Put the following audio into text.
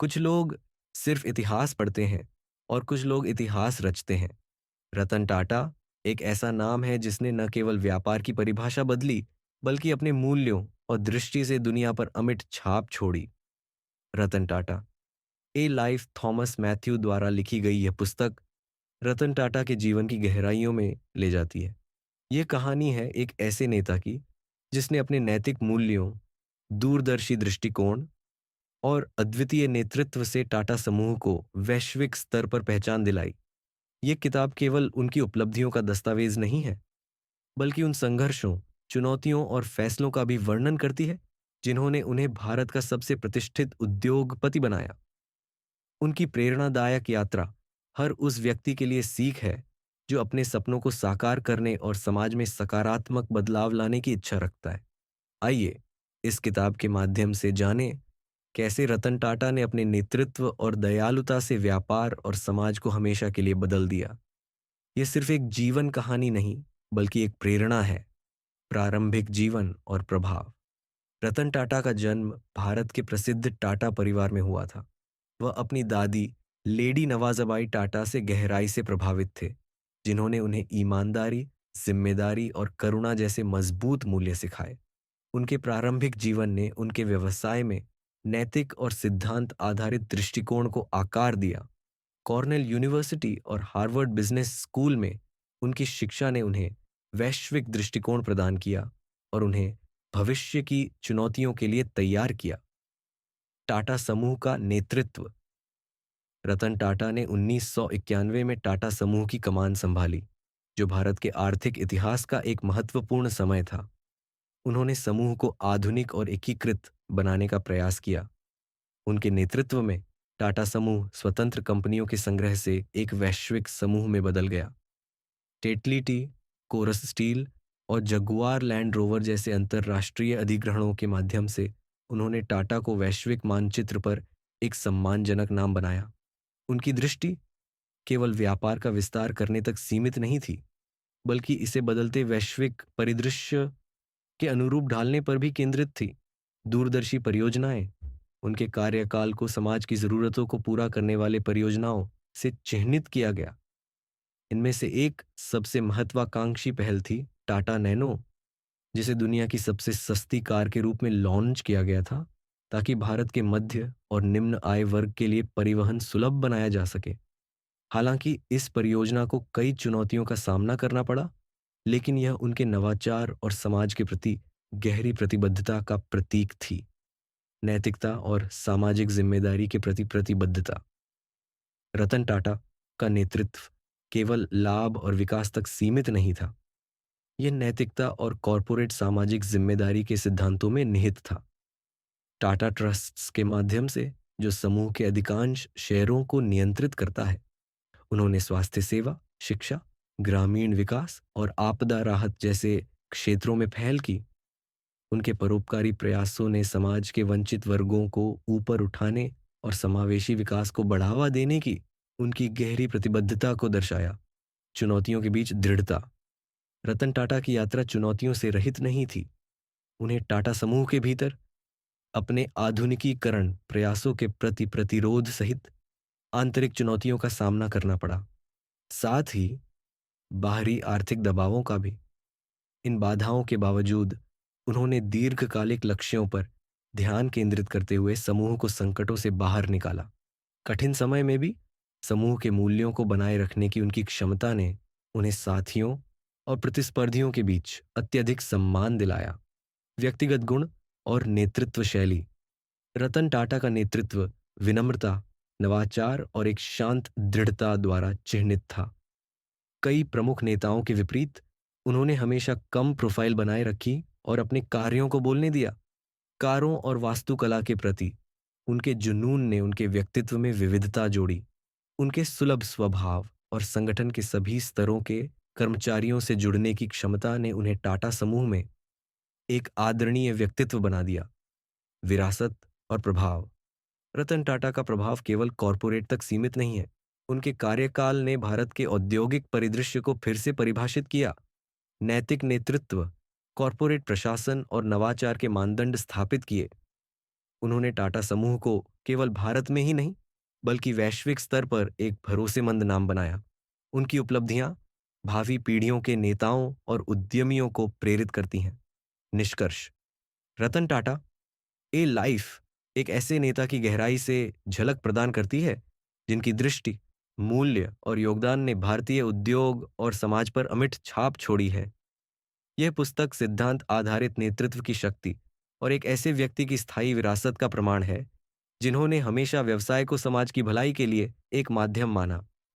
कुछ लोग सिर्फ इतिहास पढ़ते हैं और कुछ लोग इतिहास रचते हैं। रतन टाटा एक ऐसा नाम है जिसने न केवल व्यापार की परिभाषा बदली, बल्कि अपने मूल्यों और दृष्टि से दुनिया पर अमिट छाप छोड़ी। रतन टाटा, ए लाइफ थॉमस मैथ्यू द्वारा लिखी गई यह पुस्तक रतन टाटा के जीवन की गहराइयों में ले जाती है। यह कहानी है एक ऐसे नेता की जिसने अपने नैतिक मूल्यों, दूरदर्शी दृष्टिकोण और अद्वितीय नेतृत्व से टाटा समूह को वैश्विक स्तर पर पहचान दिलाई। ये किताब केवल उनकी उपलब्धियों का दस्तावेज नहीं है, बल्कि उन संघर्षों, चुनौतियों और फैसलों का भी वर्णन करती है जिन्होंने उन्हें भारत का सबसे प्रतिष्ठित उद्योगपति बनाया। उनकी प्रेरणादायक यात्रा हर उस व्यक्ति के लिए सीख है जो अपने सपनों को साकार करने और समाज में सकारात्मक बदलाव लाने की इच्छा रखता है। आइए इस किताब के माध्यम से जानें कैसे रतन टाटा ने अपने नेतृत्व और दयालुता से व्यापार और समाज को हमेशा के लिए बदल दिया। यह सिर्फ एक जीवन कहानी नहीं, बल्कि एक प्रेरणा है। प्रारंभिक जीवन और प्रभाव। रतन टाटा का जन्म भारत के प्रसिद्ध टाटा परिवार में हुआ था। वह अपनी दादी लेडी नवाज़ाबाई टाटा से गहराई से प्रभावित थे, जिन्होंने उन्हें ईमानदारी, जिम्मेदारी और करुणा जैसे मजबूत मूल्य सिखाए। उनके प्रारंभिक जीवन ने उनके व्यवसाय में नैतिक और सिद्धांत आधारित दृष्टिकोण को आकार दिया। कॉर्नेल यूनिवर्सिटी और हार्वर्ड बिजनेस स्कूल में उनकी शिक्षा ने उन्हें वैश्विक दृष्टिकोण प्रदान किया और उन्हें भविष्य की चुनौतियों के लिए तैयार किया। टाटा समूह का नेतृत्व। रतन टाटा ने 1991 में टाटा समूह की कमान संभाली, जो भारत के आर्थिक इतिहास का एक महत्वपूर्ण समय था। उन्होंने समूह को आधुनिक और एकीकृत बनाने का प्रयास किया। उनके नेतृत्व में टाटा समूह स्वतंत्र कंपनियों के संग्रह से एक वैश्विक समूह में बदल गया। टेटली टी, कोरस स्टील और जगुआर लैंड रोवर जैसे अंतर्राष्ट्रीय अधिग्रहणों के माध्यम से उन्होंने टाटा को वैश्विक मानचित्र पर एक सम्मानजनक नाम बनाया। उनकी दृष्टि केवल व्यापार का विस्तार करने तक सीमित नहीं थी, बल्कि इसे बदलते वैश्विक परिदृश्य के अनुरूप ढालने पर भी केंद्रित थी। दूरदर्शी परियोजनाएं। उनके कार्यकाल को समाज की जरूरतों को पूरा करने वाले परियोजनाओं से चिह्नित किया गया। इनमें से एक सबसे महत्वाकांक्षी पहल थी टाटा नैनो, जिसे दुनिया की सबसे सस्ती कार के रूप में लॉन्च किया गया था, ताकि भारत के मध्य और निम्न आय वर्ग के लिए परिवहन सुलभ बनाया जा सके। हालांकि इस परियोजना को कई चुनौतियों का सामना करना पड़ा, लेकिन यह उनके नवाचार और समाज के प्रति गहरी प्रतिबद्धता का प्रतीक थी। नैतिकता और सामाजिक जिम्मेदारी के प्रति प्रतिबद्धता। रतन टाटा का नेतृत्व केवल लाभ और विकास तक सीमित नहीं था। यह नैतिकता और कॉरपोरेट सामाजिक जिम्मेदारी के सिद्धांतों में निहित था। टाटा ट्रस्ट्स के माध्यम से, जो समूह के अधिकांश शेयरों को नियंत्रित करता है, उन्होंने स्वास्थ्य सेवा, शिक्षा, ग्रामीण विकास और आपदा राहत जैसे क्षेत्रों में पहल की। उनके परोपकारी प्रयासों ने समाज के वंचित वर्गों को ऊपर उठाने और समावेशी विकास को बढ़ावा देने की उनकी गहरी प्रतिबद्धता को दर्शाया। चुनौतियों के बीच दृढ़ता। रतन टाटा की यात्रा चुनौतियों से रहित नहीं थी। उन्हें टाटा समूह के भीतर अपने आधुनिकीकरण प्रयासों के प्रति प्रतिरोध सहित आंतरिक चुनौतियों का सामना करना पड़ा, साथ ही बाहरी आर्थिक दबावों का भी। इन बाधाओं के बावजूद उन्होंने दीर्घकालिक लक्ष्यों पर ध्यान केंद्रित करते हुए समूह को संकटों से बाहर निकाला। कठिन समय में भी समूह के मूल्यों को बनाए रखने की उनकी क्षमता ने उन्हें साथियों और प्रतिस्पर्धियों के बीच अत्यधिक सम्मान दिलाया। व्यक्तिगत गुण और नेतृत्व शैली। रतन टाटा का नेतृत्व विनम्रता, नवाचार और एक शांत दृढ़ता द्वारा चिह्नित था। कई प्रमुख नेताओं के विपरीत उन्होंने हमेशा कम प्रोफाइल बनाए रखी और अपने कार्यों को बोलने दिया। कारों और वास्तुकला के प्रति उनके जुनून ने उनके व्यक्तित्व में विविधता जोड़ी। उनके सुलभ स्वभाव और संगठन के सभी स्तरों के कर्मचारियों से जुड़ने की क्षमता ने उन्हें टाटा समूह में एक आदरणीय व्यक्तित्व बना दिया। विरासत और प्रभाव। रतन टाटा का प्रभाव केवल कॉरपोरेट तक सीमित नहीं है। उनके कार्यकाल ने भारत के औद्योगिक परिदृश्य को फिर से परिभाषित किया। नैतिक नेतृत्व, कॉरपोरेट प्रशासन और नवाचार के मानदंड स्थापित किए। उन्होंने टाटा समूह को केवल भारत में ही नहीं, बल्कि वैश्विक स्तर पर एक भरोसेमंद नाम बनाया। उनकी उपलब्धियां भावी पीढ़ियों के नेताओं और उद्यमियों को प्रेरित करती हैं। निष्कर्ष: रतन टाटा ए लाइफ एक ऐसे नेता की गहराई से झलक प्रदान करती है जिनकी दृष्टि, मूल्य और योगदान ने भारतीय उद्योग और समाज पर अमिट छाप छोड़ी है। यह पुस्तक सिद्धांत आधारित नेतृत्व की शक्ति और एक ऐसे व्यक्ति की स्थायी विरासत का प्रमाण है जिन्होंने हमेशा व्यवसाय को समाज की भलाई के लिए एक माध्यम माना।